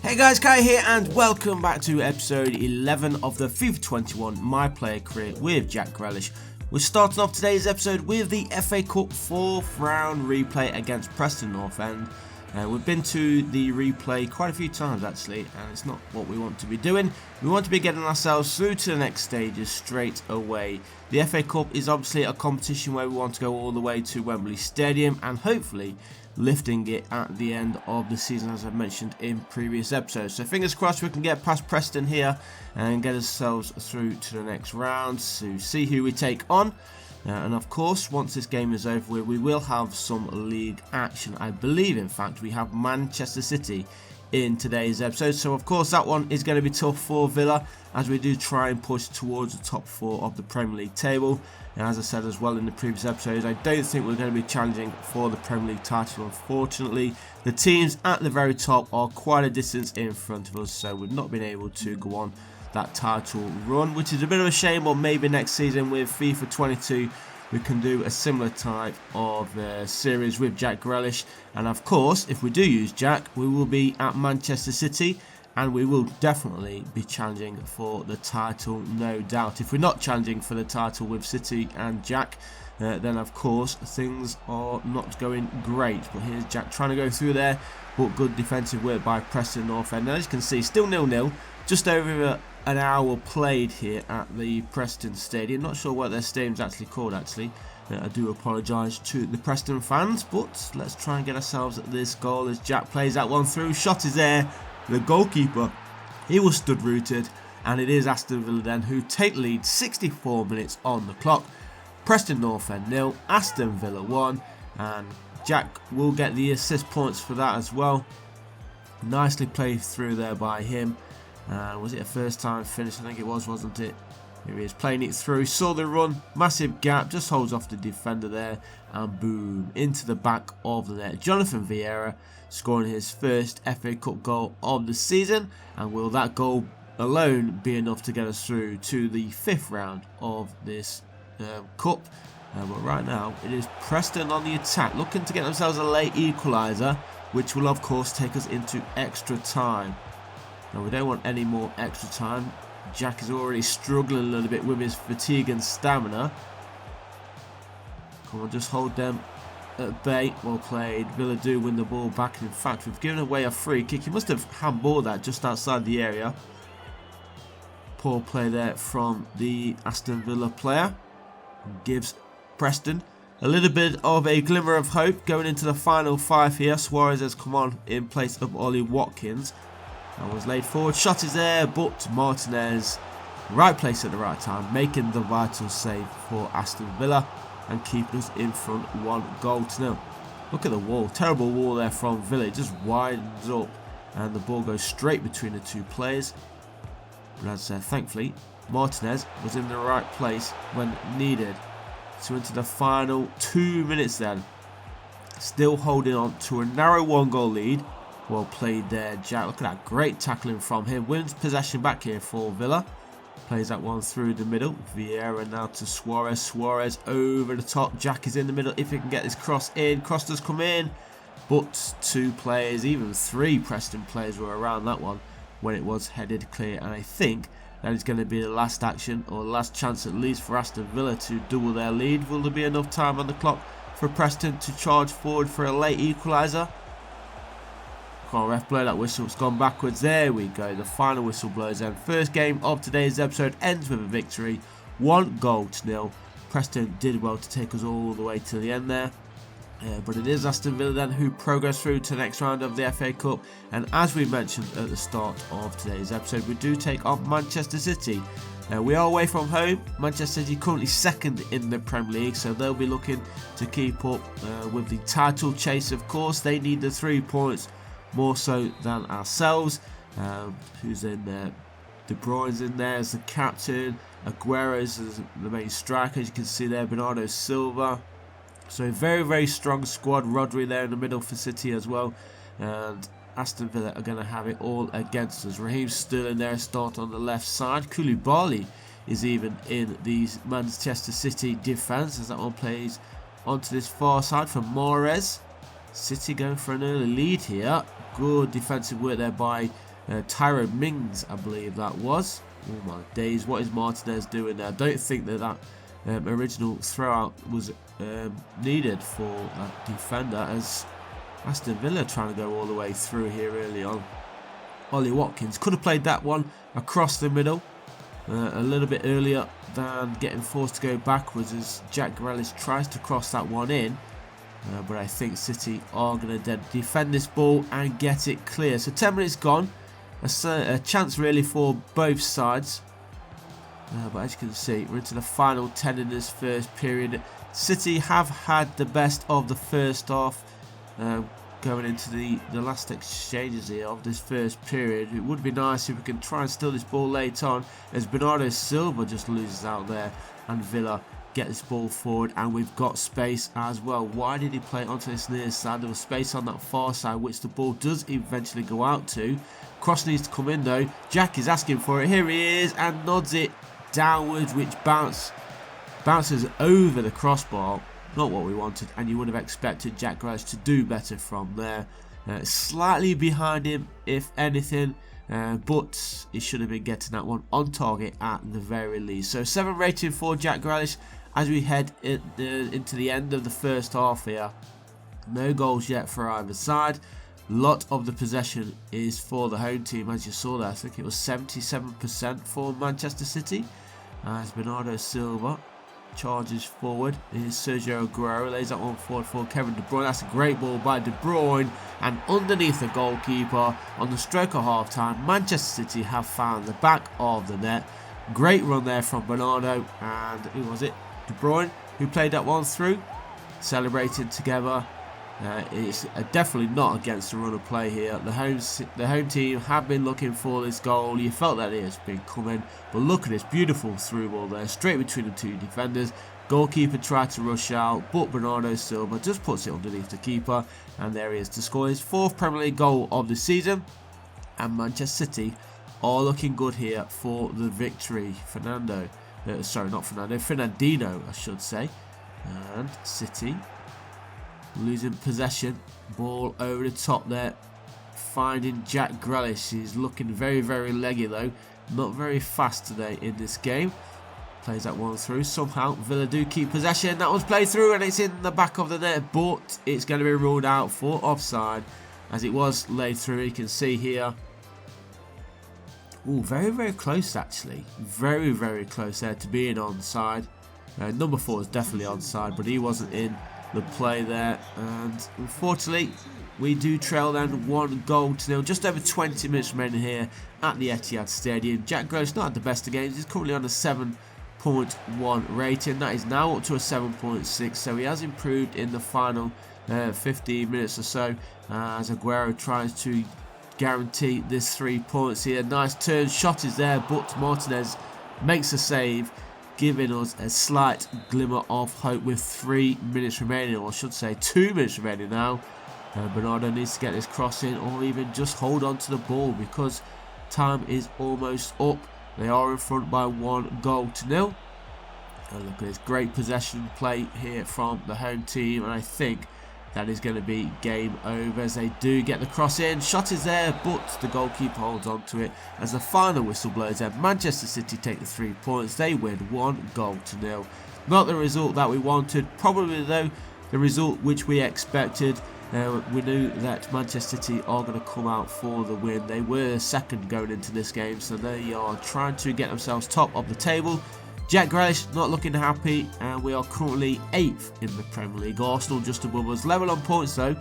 Hey guys, Kai here and welcome back to episode 11 of the FIFA 21 My Player Career with Jack Grealish. We're starting off today's episode with the FA Cup 4th round replay against Preston North End. We've been to the replay quite a few times actually, and it's not what we want to be doing. We want to be getting ourselves through to the next stages straight away. The FA Cup is obviously a competition where we want to go all the way to Wembley Stadium and hopefully lifting it at the end of the season, as I've mentioned in previous episodes. So fingers crossed we can get past Preston here and get ourselves through to the next round to see who we take on. And of course, once this game is over, we will have some league action. I believe, in fact, we have Manchester City in today's episode. So of course that one is going to be tough for Villa as we do try and push towards the top 4 of the Premier League table. And as I said as well in the previous episodes, I don't think we're going to be challenging for the Premier League title, unfortunately. The teams at the very top are quite a distance in front of us, so we've not been able to go on that title run, which is a bit of a shame. Or maybe next season with FIFA 22 we can do a similar type of series with Jack Grealish. And of course, if we do use Jack, we will be at Manchester City and we will definitely be challenging for the title, no doubt. If we're not challenging for the title with City and Jack, then of course things are not going great. But here's Jack trying to go through there, but good defensive work by Preston North End. Now, as you can see, still 0-0, just over an hour played here at the Preston Stadium. Not sure what their stadium's actually called actually. I do apologise to the Preston fans, but let's try and get ourselves at this goal as Jack plays that one through. Shot is there. The goalkeeper, he was stood rooted, and it is Aston Villa then who take the lead. 64 minutes on the clock. Preston North End 0, Aston Villa 1, and Jack will get the assist points for that as well. Nicely played through there by him. Was it a first time finish? I think it was, wasn't it? Here he is playing it through, saw the run, massive gap, just holds off the defender there, and boom, into the back of the net. Jonathan Vieira scoring his first FA Cup goal of the season, and will that goal alone be enough to get us through to the 5th round of this cup? But right now it is Preston on the attack, looking to get themselves a late equaliser, which will of course take us into extra time. Now we don't want any more extra time. Jack is already struggling a little bit with his fatigue and stamina. Come on, just hold them at bay. Well played. Villa do win the ball back. In fact, we've given away a free kick. He must have handballed that just outside the area. Poor play there from the Aston Villa player. Gives Preston a little bit of a glimmer of hope going into the final 5 here. Suarez has come on in place of Ollie Watkins. That was laid forward. Shot is there, but Martinez, right place at the right time, making the vital save for Aston Villa and keeping us in front 1-0. Look at the wall. Terrible wall there from Villa. It just widens up and the ball goes straight between the two players. But as I said, thankfully, Martinez was in the right place when needed. So into the final 2 minutes then. Still holding on to a narrow 1-goal lead. Well played there, Jack. Look at that great tackling from him. Wins possession back here for Villa. Plays that one through the middle. Vieira now to Suarez. Suarez over the top. Jack is in the middle. If he can get this cross in. Cross does come in. But 2 players, even 3 Preston players were around that one when it was headed clear. And I think that is going to be the last action, or the last chance at least for Aston Villa to double their lead. Will there be enough time on the clock for Preston to charge forward for a late equaliser? Come on, ref, blow that whistle. It's gone backwards. There we go. The final whistle blows in. First game of today's episode ends with a victory. 1-0. Preston did well to take us all the way to the end there. But it is Aston Villa then who progress through to the next round of the FA Cup. And as we mentioned at the start of today's episode, we do take on Manchester City. We are away from home. Manchester City currently 2nd in the Premier League, so they'll be looking to keep up with the title chase, of course. They need the 3 points more so than ourselves. Who's in there? De Bruyne's in there as the captain. Aguero's as the main striker, as you can see there. Bernardo Silva. So very, very strong squad. Rodri there in the middle for City as well. And Aston Villa are going to have it all against us. Raheem Sterling there, start on the left side. Koulibaly is even in the Manchester City defence as that one plays onto this far side for Mahrez. City going for an early lead here. Good defensive work there by Tyro Mings, I believe that was. Oh my days, what is Martinez doing there? I don't think that original throw-out was needed for that defender, as Aston Villa trying to go all the way through here early on. Ollie Watkins could have played that one across the middle a little bit earlier than getting forced to go backwards, as Jack Grealish tries to cross that one in. But I think City are going to defend this ball and get it clear. So 10 minutes gone. A chance really for both sides. But as you can see, we're into the final 10 in this first period. City have had the best of the first half. Going into the last exchanges here of this first period. It would be nice if we can try and steal this ball late on, as Bernardo Silva just loses out there and Villa get this ball forward, and we've got space as well. Why did he play it onto this near side? There was space on that far side, which the ball does eventually go out to. Cross needs to come in though. Jack is asking for it. Here he is, and nods it downwards, which bounces over the crossbar. Not what we wanted, and you would have expected Jack Grealish to do better from there. Slightly behind him, if anything, but he should have been getting that one on target at the very least. So 7 rating for Jack Grealish as we head into the end of the first half here. No goals yet for either side. Lot of the possession is for the home team, as you saw there. I think it was 77% for Manchester City, as Bernardo Silva charges forward. Here's Sergio Aguero, lays that one forward for Kevin De Bruyne. That's a great ball by De Bruyne, and underneath the goalkeeper on the stroke of half time, Manchester City have found the back of the net. Great run there from Bernardo, and who was it? De Bruyne, who played that one through, celebrating together. It's definitely not against the run of play here. The home team have been looking for this goal. You felt that it has been coming, but look at this beautiful through ball there, straight between the two defenders. Goalkeeper tried to rush out, but Bernardo Silva just puts it underneath the keeper, and there he is to score his 4th Premier League goal of the season. And Manchester City are looking good here for the victory. Fernandinho, I should say. And City losing possession, ball over the top there, finding Jack Grealish. He's looking very, very leggy though, not very fast today in this game. Plays that one through. Somehow Villa do keep possession. That was played through, and it's in the back of the net, but it's going to be ruled out for offside, as it was laid through. You can see here. Oh, very, very close actually. Very, very close there to being onside. Number 4 is definitely onside, but he wasn't in the play there, and unfortunately we do trail then 1-0. Just over 20 minutes remaining here at the Etihad Stadium. Jack Grealish not had the best of games. He's currently on a 7.1 rating. That is now up to a 7.6, so he has improved in the final 15 minutes or so, as Aguero tries to guarantee this 3 points here. Nice turn, shot is there, but Martinez makes a save, giving us a slight glimmer of hope with 3 minutes remaining, or I should say 2 minutes remaining now. Bernardo needs to get this cross in, or even just hold on to the ball, because time is almost up. They are in front by 1-0. And look at this great possession play here from the home team, and I think that is going to be game over, as they do get the cross in. Shot is there, but the goalkeeper holds on to it as the final whistle blows there. Manchester City take the 3 points. They win 1-0. Not the result that we wanted, probably though the result which we expected. We knew that Manchester City are going to come out for the win. They were second going into this game, so they are trying to get themselves top of the table. Jack Grealish not looking happy, and we are currently 8th in the Premier League. Arsenal just above us, level on points though,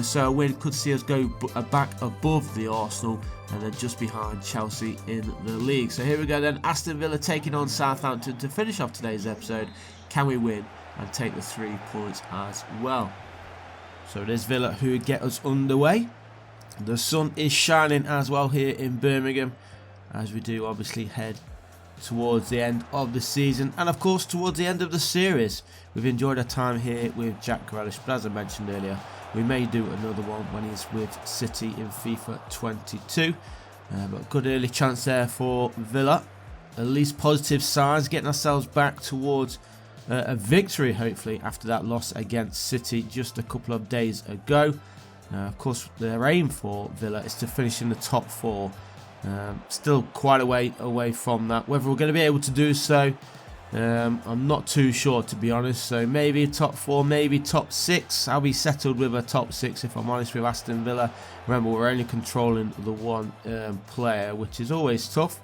so a win could see us go back above the Arsenal, and then just behind Chelsea in the league. So here we go then, Aston Villa taking on Southampton to finish off today's episode. Can we win and take the 3 points as well? So it is Villa who get us underway. The sun is shining as well here in Birmingham, as we do obviously head towards the end of the season, and of course towards the end of the series. We've enjoyed our time here with Jack Grealish, but as I mentioned earlier, we may do another one when he's with City in FIFA 22. But good early chance there for Villa. At least positive signs, getting ourselves back towards a victory hopefully after that loss against City just a couple of days ago. Of course, their aim for Villa is to finish in the top 4. Still quite a way away from that. Whether we're going to be able to do so, I'm not too sure, to be honest. So maybe top 4, maybe top 6. I'll be settled with a top 6 if I'm honest with Aston Villa. Remember, we're only controlling the one player, which is always tough.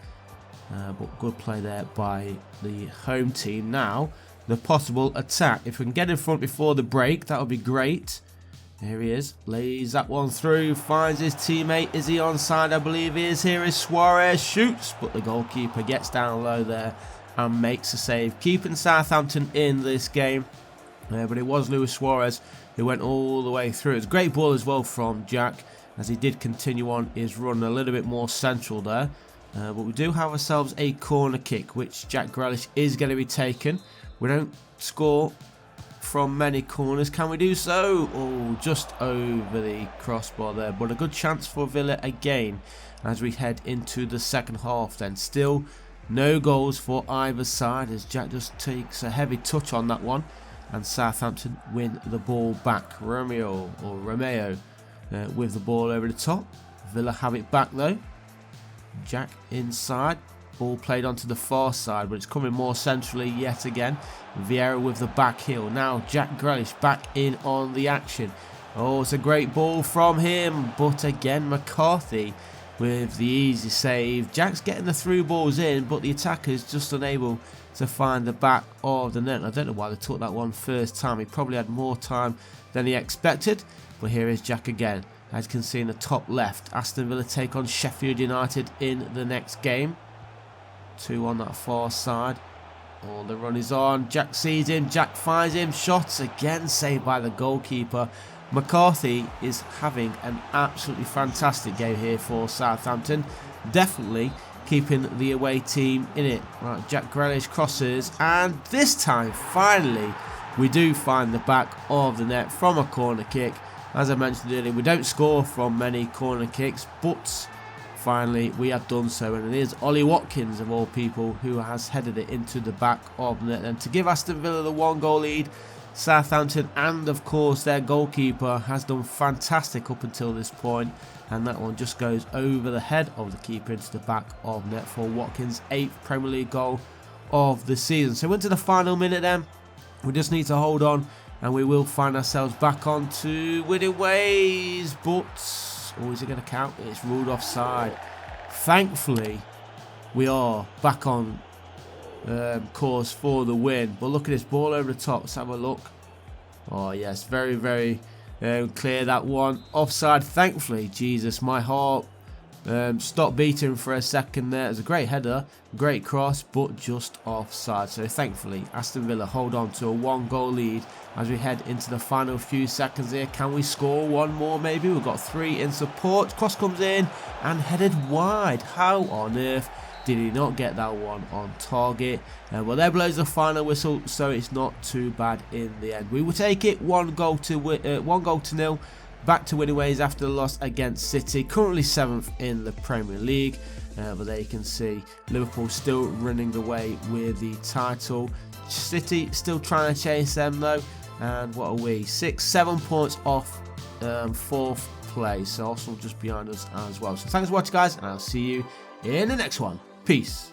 But good play there by the home team. Now, the possible attack. If we can get in front before the break, that would be great. Here he is, lays that one through, finds his teammate. Is he onside? I believe he is. Here is Suarez, shoots, but the goalkeeper gets down low there and makes a save, keeping Southampton in this game. But it was Luis Suarez who went all the way through. It's a great ball as well from Jack, as he did continue on his run a little bit more central there. But we do have ourselves a corner kick, which Jack Grealish is going to be taking. We don't score from many corners. Can we do so? Oh, just over the crossbar there, but a good chance for Villa again as we head into the second half. Then still no goals for either side, as Jack just takes a heavy touch on that one, and Southampton win the ball back. Romeo with the ball over the top. Villa have it back though. Jack inside. Ball played onto the far side, but it's coming more centrally yet again. Vieira with the back heel. Now Jack Grealish back in on the action. Oh, it's a great ball from him, but again McCarthy with the easy save. Jack's getting the through balls in, but the attacker's just unable to find the back of the net. I don't know why they took that one first time. He probably had more time than he expected, but here is Jack again. As you can see in the top left, Aston Villa take on Sheffield United in the next game. 2 on that far side. Oh, the run is on. Jack sees him. Jack finds him. Shots again saved by the goalkeeper. McCarthy is having an absolutely fantastic game here for Southampton. Definitely keeping the away team in it. Right, Jack Grealish crosses, and this time, finally, we do find the back of the net from a corner kick. As I mentioned earlier, we don't score from many corner kicks, but finally we have done so, and it is Ollie Watkins of all people who has headed it into the back of the net, and to give Aston Villa the 1-goal lead. Southampton and of course their goalkeeper has done fantastic up until this point, and that one just goes over the head of the keeper into the back of net for Watkins' 8th Premier League goal of the season. So into the final minute then, we just need to hold on and we will find ourselves back on to winning ways, but oh, is it going to count? It's ruled offside. Thankfully, we are back on course for the win. But look at this ball over the top. Let's have a look. Oh, yes. Very, very clear that one. Offside, thankfully. Jesus, my heart stopped beating for a second there. It was a great header, great cross, but just offside. So thankfully, Aston Villa hold on to a 1-goal lead as we head into the final few seconds here. Can we score one more maybe? We've got 3 in support. Cross comes in and headed wide. How on earth did he not get that one on target? Well, there blows the final whistle, so it's not too bad in the end. We will take it 1 goal to nil. Back to winning ways after the loss against City, currently 7th in the Premier League. But there you can see Liverpool still running away with the title. City still trying to chase them though. And what are we? 6-7 points off 4th place. So Arsenal just behind us as well. So thanks for watching, guys, and I'll see you in the next one. Peace.